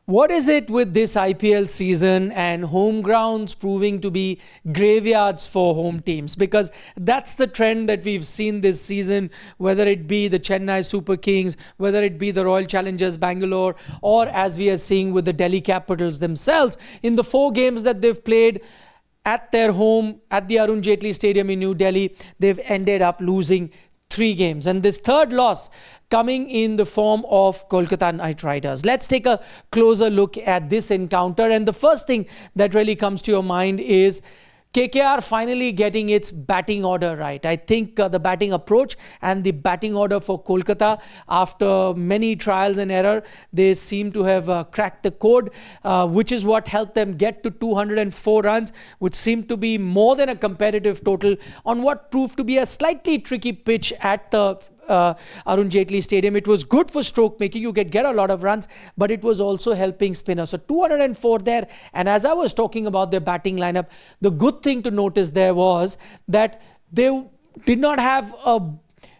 What is it with this IPL season and home grounds proving to be graveyards for home teams? Because that's the trend that we've seen this season, whether it be the Chennai Super Kings, whether it be the Royal Challengers Bangalore, or as we are seeing with the Delhi Capitals themselves. In the 4 games that they've played at their home at the Arun Jaitley Stadium in New Delhi, they've ended up losing 3 games. And this third loss coming in the form of Kolkata Knight Riders. Let's take a closer look at this encounter. And the first thing that really comes to your mind is KKR finally getting its batting order right. I think the batting approach and the batting order for Kolkata, after many trials and error, they seem to have cracked the code, which is what helped them get to 204 runs, which seemed to be more than a competitive total on what proved to be a slightly tricky pitch at the Arun Jaitley Stadium. It was good for stroke making. You could get a lot of runs, but it was also helping spinners. So 204 there. And as I was talking about their batting lineup, the good thing to notice there was that they did not have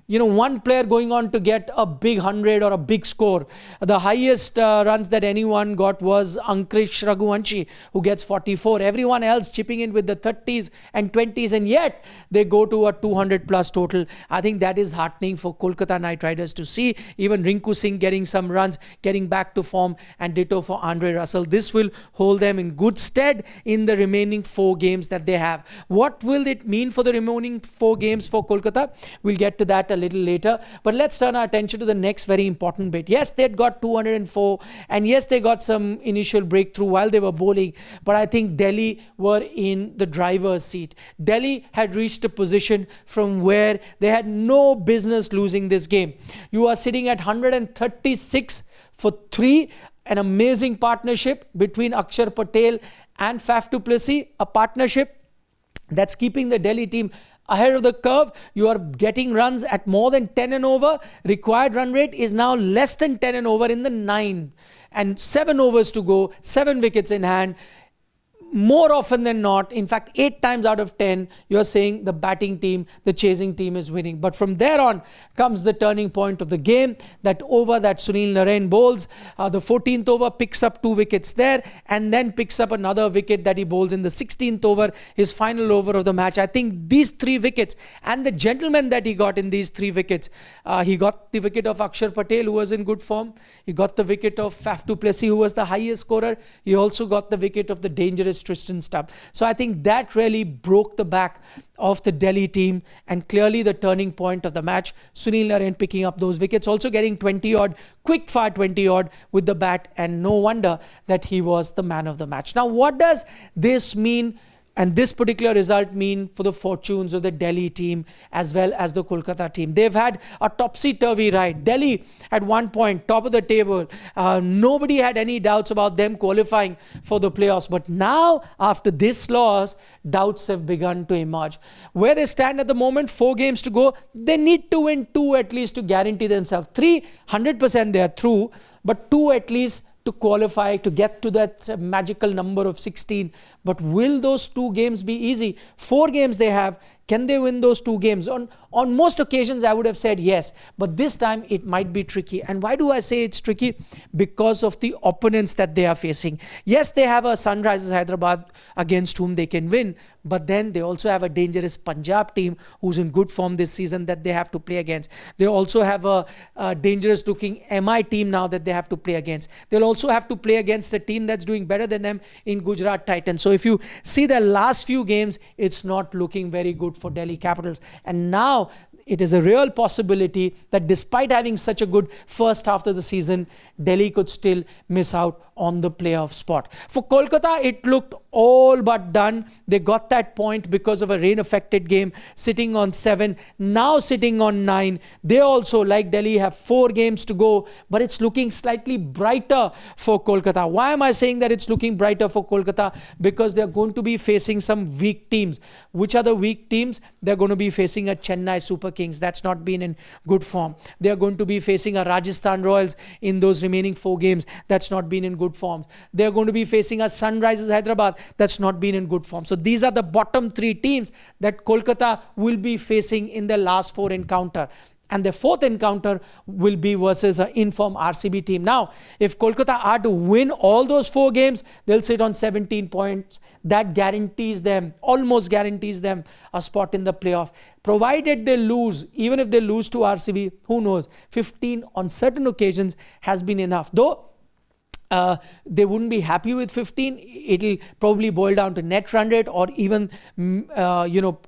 one player going on to get a big 100 or a big score. The highest runs that anyone got was Ankrish Raghuvanshi, who gets 44. Everyone else chipping in with the 30s and 20s, and yet they go to a 200 plus total. I think that is heartening for Kolkata Knight Riders to see. Even Rinku Singh getting some runs, getting back to form, and ditto for Andre Russell. This will hold them in good stead in the remaining 4 games that they have. What will it mean for the remaining 4 games for Kolkata? We'll get to that a little later, but let's turn our attention to the next very important bit. Yes, they'd got 204, and yes, they got some initial breakthrough while they were bowling, but I think Delhi were in the driver's seat. Delhi had reached a position from where they had no business losing this game. You are sitting at 136 for 3, an amazing partnership between Akshar Patel and Faf du Plessis, a partnership that's keeping the Delhi team ahead of the curve. You are getting runs at more than 10 and over. Required run rate is now less than 10 and over in the 9, and 7 overs to go, 7 wickets in hand. More often than not, in fact 8 times out of 10, you're saying the batting team, the chasing team is winning. But from there on comes the turning point of the game. That over that Sunil Narine bowls, the 14th over, picks up 2 wickets there, and then picks up another wicket that he bowls in the 16th over, his final over of the match. I think these 3 wickets and the gentleman that he got in these 3 wickets, he got the wicket of Akshar Patel, who was in good form. He got the wicket of Faf du Plessis, who was the highest scorer. He also got the wicket of the dangerous Tristan Stubb. So I think that really broke the back of the Delhi team, and clearly the turning point of the match. Sunil Narine picking up those wickets, also getting 20 odd, quick fire 20 odd with the bat, and no wonder that he was the man of the match. Now, what does this mean and this particular result mean for the fortunes of the Delhi team as well as the Kolkata team? They've had a topsy-turvy ride. Delhi at one point, top of the table. Nobody had any doubts about them qualifying for the playoffs. But now, after this loss, doubts have begun to emerge. Where they stand at the moment, 4 games to go, they need to win 2 at least to guarantee themselves. 3, 100% they are through, but 2 at least to qualify, to get to that magical number of 16. But will those 2 games be easy? 4 games they have. Can they win those 2 games? On most occasions, I would have said yes. But this time, it might be tricky. And why do I say it's tricky? Because of the opponents that they are facing. Yes, they have a Sunrisers Hyderabad against whom they can win. But then they also have a dangerous Punjab team who's in good form this season that they have to play against. They also have a dangerous-looking MI team now that they have to play against. They'll also have to play against a team that's doing better than them in Gujarat Titans. So if you see their last few games, it's not looking very good for Delhi Capitals. And now it is a real possibility that despite having such a good first half of the season, Delhi could still miss out on the playoff spot. For Kolkata, it looked all but done. They got that point because of a rain-affected game, sitting on 7, now sitting on 9. They also, like Delhi, have 4 games to go, but it's looking slightly brighter for Kolkata. Why am I saying that it's looking brighter for Kolkata? Because they're going to be facing some weak teams. Which are the weak teams? They're going to be facing a Chennai Super Kings. That's not been in good form. They're going to be facing a Rajasthan Royals in those remaining 4 games. That's not been in good form. They're going to be facing a Sunrisers Hyderabad. That's not been in good form. So these are the bottom 3 teams that Kolkata will be facing in their last 4 encounter. and their fourth encounter will be versus an in-form RCB team. Now, if Kolkata are to win all those 4 games, they'll sit on 17 points. That guarantees them, almost guarantees them, a spot in the playoff. Provided they lose, even if they lose to RCB, who knows? 15 on certain occasions has been enough. Though they wouldn't be happy with 15. It'll probably boil down to net run rate, or even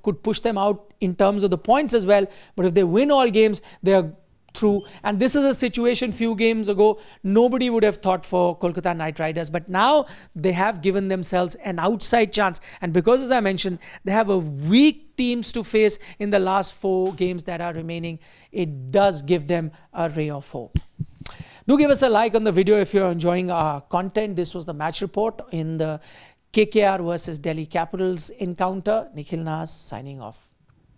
could push them out in terms of the points as well. But if they win all games, they are through. And this is a situation few games ago nobody would have thought for Kolkata Knight Riders, but now they have given themselves an outside chance. And because, as I mentioned, they have a weak teams to face in the last 4 games that are remaining, it does give them a ray of hope. Do give us a like on the video if you're enjoying our content. This was the match report in the KKR versus Delhi Capitals encounter. Nikhil Naz signing off.